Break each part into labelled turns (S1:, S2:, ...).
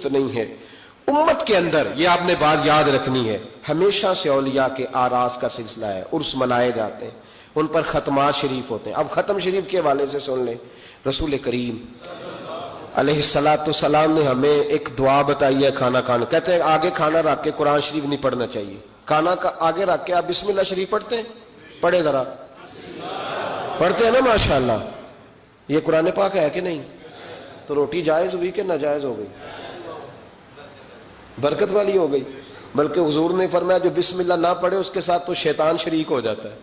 S1: نہیں ہے۔ امت کے اندر یہ آپ نے بات یاد رکھنی ہے، ہمیشہ سے اولیاء کے آراس کا سلسلہ ہے، عرس منائے جاتے ہیں، ان پر ختمات شریف ہوتے ہیں۔ اب ختم شریف کے حوالے سے سن لیں، رسول کریم علیہ السلام نے ہمیں ایک دعا بتائی ہے کھانا کھانا، کہتے ہیں آگے کھانا رکھ کے قرآن شریف نہیں پڑھنا چاہیے، کھانا آگے رکھ کے آپ بسم اللہ شریف پڑھتے ہیں؟ پڑھے ذرا، پڑھتے ہیں نا ماشاءاللہ؟ یہ قرآن پاک ہے کہ نہیں؟ تو روٹی جائز ہوئی کہ ناجائز ہو گئی؟ برکت والی ہو گئی۔ بلکہ حضور نے فرمایا جو بسم اللہ نہ پڑھے اس کے ساتھ تو شیطان شریک ہو جاتا ہے۔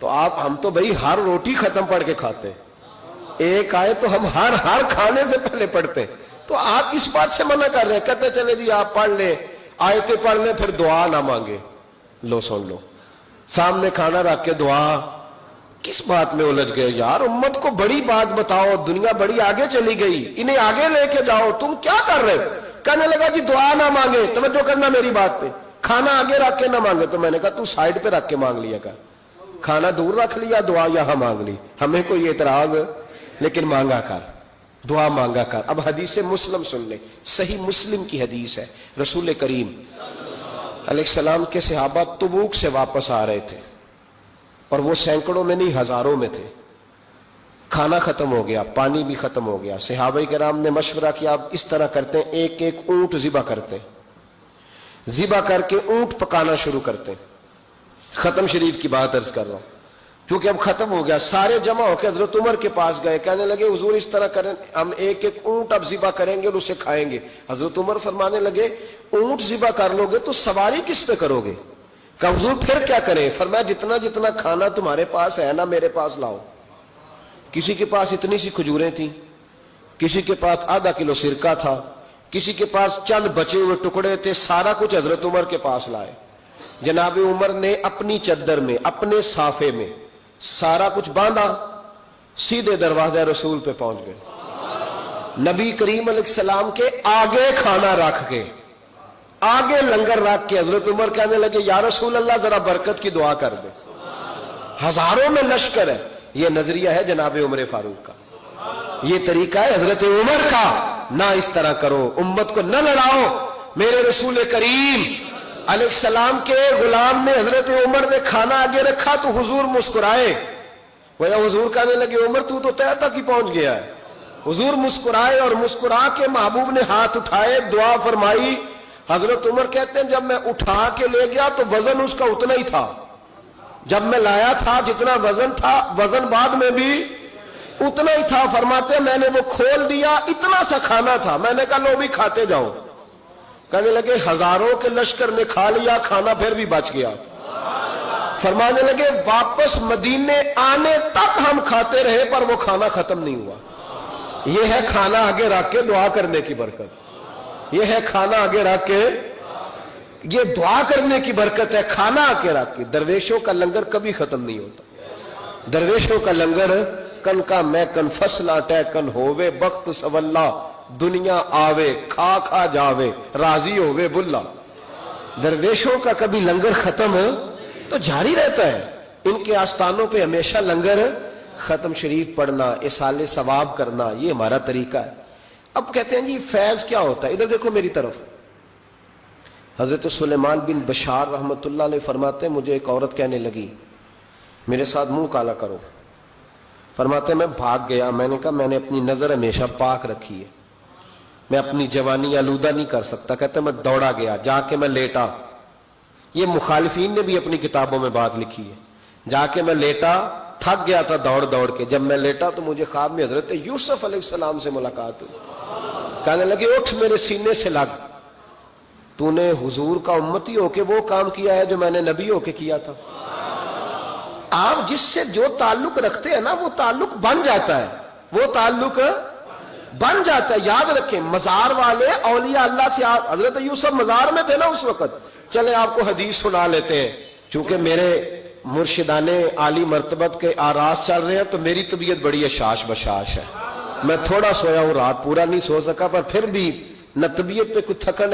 S1: تو ہم تو بھائی ہر روٹی ختم پڑھ کے کھاتے ہیں، ایک آئے تو ہم ہر کھانے سے پہلے پڑھتے ہیں، تو آپ اس بات سے منع کر رہے ہیں، کہتے چلے جی آپ پڑھ لیں، آیتیں پڑھ لیں پھر دعا نہ مانگے۔ لو سن لو، سامنے کھانا رکھ کے دعا، کس بات میں الجھ گئے یار؟ امت کو بڑی بات بتاؤ، دنیا بڑی آگے چلی گئی، انہیں آگے لے کے جاؤ، تم کیا کر رہے؟ کہنے لگا جی دعا نہ مانگے، توجہ کرنا میری بات پہ، کھانا آگے رکھ کے نہ مانگے۔ تو میں نے کہا تو سائڈ پہ رکھ کے مانگ لیا کر، کھانا دور رکھ لیا، دعا یہاں مانگ لی، ہمیں کوئی اعتراض، لیکن مانگا کر، دعا مانگا کر۔ اب حدیث مسلم سن لیں، صحیح مسلم کی حدیث ہے، رسول کریم علیہ السلام کے صحابہ تبوک سے واپس آ رہے تھے، اور وہ سینکڑوں میں نہیں ہزاروں میں تھے، کھانا ختم ہو گیا، پانی بھی ختم ہو گیا، صحابہ کرام نے مشورہ کیا اب اس طرح کرتے ہیں، ایک ایک اونٹ ذبح کرتے ہیں، ذبح کر کے اونٹ پکانا شروع کرتے ہیں۔ ختم شریف کی بات عرض کر رہا ہوں کیونکہ اب ختم ہو گیا، سارے جمع ہو کے حضرت عمر کے پاس گئے، کہنے لگے حضور اس طرح کریں، ہم ایک ایک اونٹ اب ذبح کریں گے اور اسے کھائیں گے۔ حضرت عمر فرمانے لگے اونٹ ذبح کر لو گے تو سواری کس پہ کرو گے؟ کہ حضور پھر کیا کریں؟ فرمایا جتنا جتنا کھانا تمہارے پاس ہے نا میرے پاس لاؤ۔ کسی کے پاس اتنی سی کھجوریں تھیں، کسی کے پاس آدھا کلو سرکہ تھا، کسی کے پاس چند بچے ہوئے ٹکڑے تھے، سارا کچھ حضرت عمر کے پاس لائے۔ جناب عمر نے اپنی چادر میں، اپنے صافے میں سارا کچھ باندھا، سیدھے دروازہ رسول پہ پہنچ گئے، نبی کریم علیہ السلام کے آگے کھانا رکھ کے، آگے لنگر رکھ کے حضرت عمر کہنے لگے یا رسول اللہ ذرا برکت کی دعا کر دے، ہزاروں میں لشکر ہے۔ یہ نظریہ ہے جناب عمر فاروق کا، یہ طریقہ ہے حضرت عمر کا، نہ اس طرح کرو، امت کو نہ لڑاؤ۔ میرے رسول کریم علیہ السلام کے غلام نے، حضرت عمر نے کھانا آگے رکھا تو حضور مسکرائے، وہ حضور کہنے لگے عمر تو طے تک ہی پہنچ گیا ہے۔ حضور مسکرائے اور مسکرا کے محبوب نے ہاتھ اٹھائے، دعا فرمائی۔ حضرت عمر کہتے ہیں جب میں اٹھا کے لے گیا تو وزن اس کا اتنا ہی تھا، جب میں لایا تھا جتنا وزن تھا، وزن بعد میں بھی اتنا ہی تھا۔ فرماتے ہیں میں نے وہ کھول دیا، اتنا سا کھانا تھا، میں نے کہا لو بھی کھاتے جاؤ۔ کہنے لگے ہزاروں کے لشکر نے کھا لیا، کھانا پھر بھی بچ گیا۔ فرمانے لگے واپس مدینے آنے تک ہم کھاتے رہے پر وہ کھانا ختم نہیں ہوا۔ یہ ہے کھانا آگے رکھ کے دعا کرنے کی برکت، یہ ہے کھانا آگے رکھ کے، یہ دعا کرنے کی برکت ہے، کھانا آگے رکھ کے۔ درویشوں کا لنگر کبھی ختم نہیں ہوتا، درویشوں کا لنگر کن کا میں کن فصلہ ٹے کن ہووے بخت سواللہ، دنیا آوے کھا کھا جاوے راضی ہووے بلا۔ درویشوں کا کبھی لنگر ختم تو جاری رہتا ہے، ان کے آستانوں پہ ہمیشہ لنگر ختم شریف پڑھنا، اصالے ثواب کرنا، یہ ہمارا طریقہ ہے۔ اب کہتے ہیں جی فیض کیا ہوتا ہے؟ ادھر دیکھو میری طرف، حضرت سلیمان بن بشار رحمت اللہ علیہ فرماتے ہیں مجھے ایک عورت کہنے لگی میرے ساتھ منہ کالا کرو، فرماتے ہیں میں بھاگ گیا، میں نے کہا میں نے اپنی نظر ہمیشہ پاک رکھی ہے، میں اپنی جوانی آلودہ نہیں کر سکتا۔ کہتے ہیں میں دوڑا گیا، جا کے میں لیٹا، یہ مخالفین نے بھی اپنی کتابوں میں بات لکھی ہے، جا کے میں لیٹا، تھک گیا تھا دوڑ دوڑ کے، جب میں لیٹا تو مجھے خواب میں حضرت یوسف علیہ السلام سے ملاقات ہوئی۔ کہنے لگے اٹھ میرے سینے سے لگ، تو نے حضور کا امتی ہو کے وہ کام کیا ہے جو میں نے نبی ہو کے کیا تھا۔ آپ جس سے جو تعلق رکھتے ہیں نا وہ تعلق بن جاتا ہے، وہ تعلق بن جاتا ہے۔ یاد رکھیں مزار والے اولیاء اللہ سے، حضرت یوسف مزار میں تھے نا اس وقت۔ چلے آپ کو حدیث سنا لیتے ہیں، چونکہ میرے مرشدان عالی مرتبت کے آراز چل رہے ہیں تو میری طبیعت بڑی اشاش بشاش ہے، میں تھوڑا سویا ہوں، رات پورا نہیں سو سکا، پر پھر بھی نہ طبیعت پہ کچھ تھکن ہے